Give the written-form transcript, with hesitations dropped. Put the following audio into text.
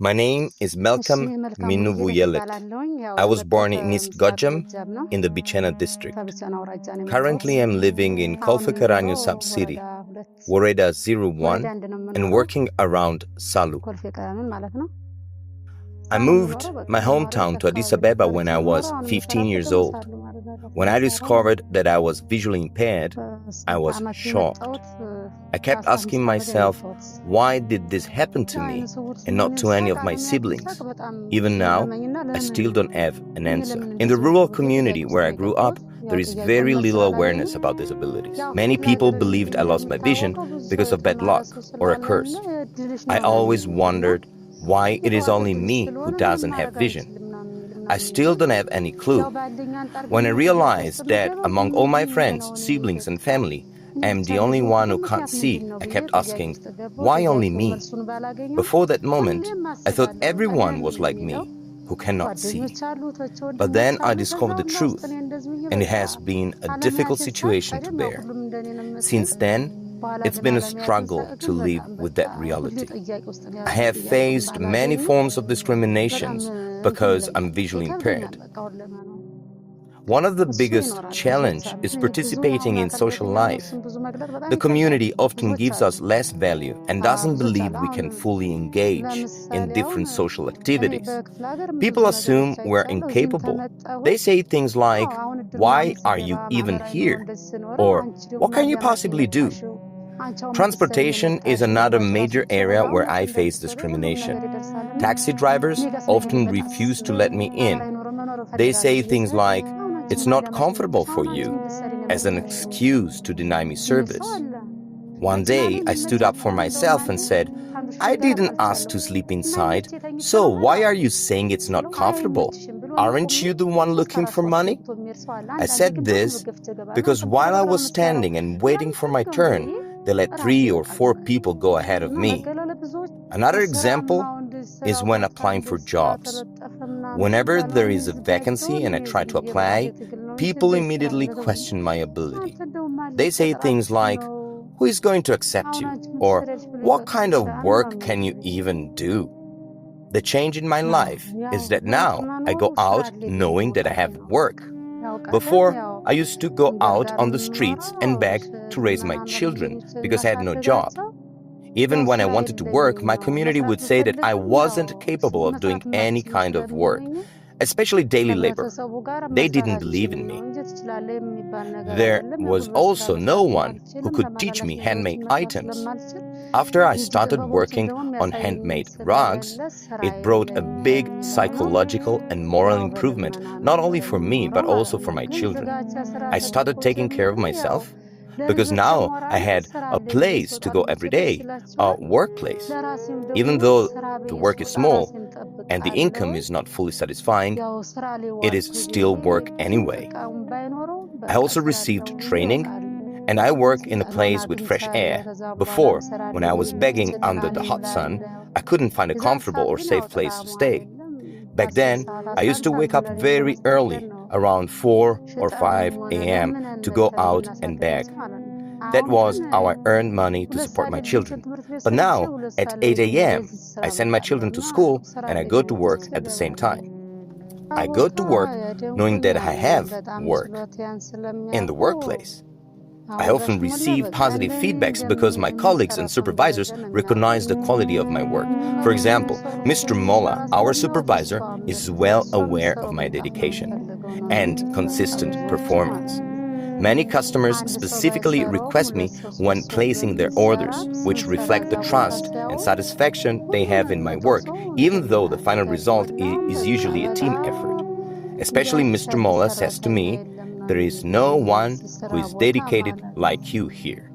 My name is Melkam Minuvuyelet. I was born in East Gojam in the Bichena district. Currently, I'm living in Kolfekaranyo sub-city, Woreda 01, and working around Salu. I moved my hometown to Addis Ababa when I was 15 years old. When I discovered that I was visually impaired, I was shocked. I kept asking myself, why did this happen to me and not to any of my siblings? Even now, I still don't have an answer. In the rural community where I grew up, there is very little awareness about disabilities. Many people believed I lost my vision because of bad luck or a curse. I always wondered why it is only me who doesn't have vision. I still don't have any clue. When I realized that among all my friends, siblings and family, I am the only one who can't see, I kept asking, why only me? Before that moment, I thought everyone was like me, who cannot see. But then I discovered the truth, and it has been a difficult situation to bear. Since then, it's been a struggle to live with that reality. I have faced many forms of discriminations because I'm visually impaired. One of the biggest challenges is participating in social life. The community often gives us less value and doesn't believe we can fully engage in different social activities. People assume we're incapable. They say things like, "Why are you even here?" Or, "What can you possibly do?" Transportation is another major area where I face discrimination. Taxi drivers often refuse to let me in. They say things like, "It's not comfortable for you," as an excuse to deny me service. One day, I stood up for myself and said, "I didn't ask to sleep inside, so why are you saying it's not comfortable? Aren't you the one looking for money?" I said this because while I was standing and waiting for my turn, they let 3 or 4 people go ahead of me. Another example is when applying for jobs. Whenever there is a vacancy and I try to apply, people immediately question my ability. They say things like, "Who is going to accept you?" Or, "What kind of work can you even do?" The change in my life is that now I go out knowing that I have work. Before, I used to go out on the streets and beg to raise my children because I had no job. Even when I wanted to work, my community would say that I wasn't capable of doing any kind of work, especially daily labor. They didn't believe in me. There was also no one who could teach me handmade items. After I started working on handmade rugs, it brought a big psychological and moral improvement, not only for me, but also for my children. I started taking care of myself because now I had a place to go every day, a workplace. Even though the work is small and the income is not fully satisfying, it is still work anyway. I also received training, and I work in a place with fresh air. Before, when I was begging under the hot sun, I couldn't find a comfortable or safe place to stay. Back then, I used to wake up very early, around 4 or 5 a.m., to go out and beg. That was how I earned money to support my children. But now, at 8 a.m., I send my children to school and I go to work at the same time. I go to work knowing that I have work in the workplace. I often receive positive feedbacks because my colleagues and supervisors recognize the quality of my work. For example, Mr. Mola, our supervisor, is well aware of my dedication and consistent performance. Many customers specifically request me when placing their orders, which reflect the trust and satisfaction they have in my work, even though the final result is usually a team effort. Especially Mr. Mola says to me, "There is no one who is dedicated like you here."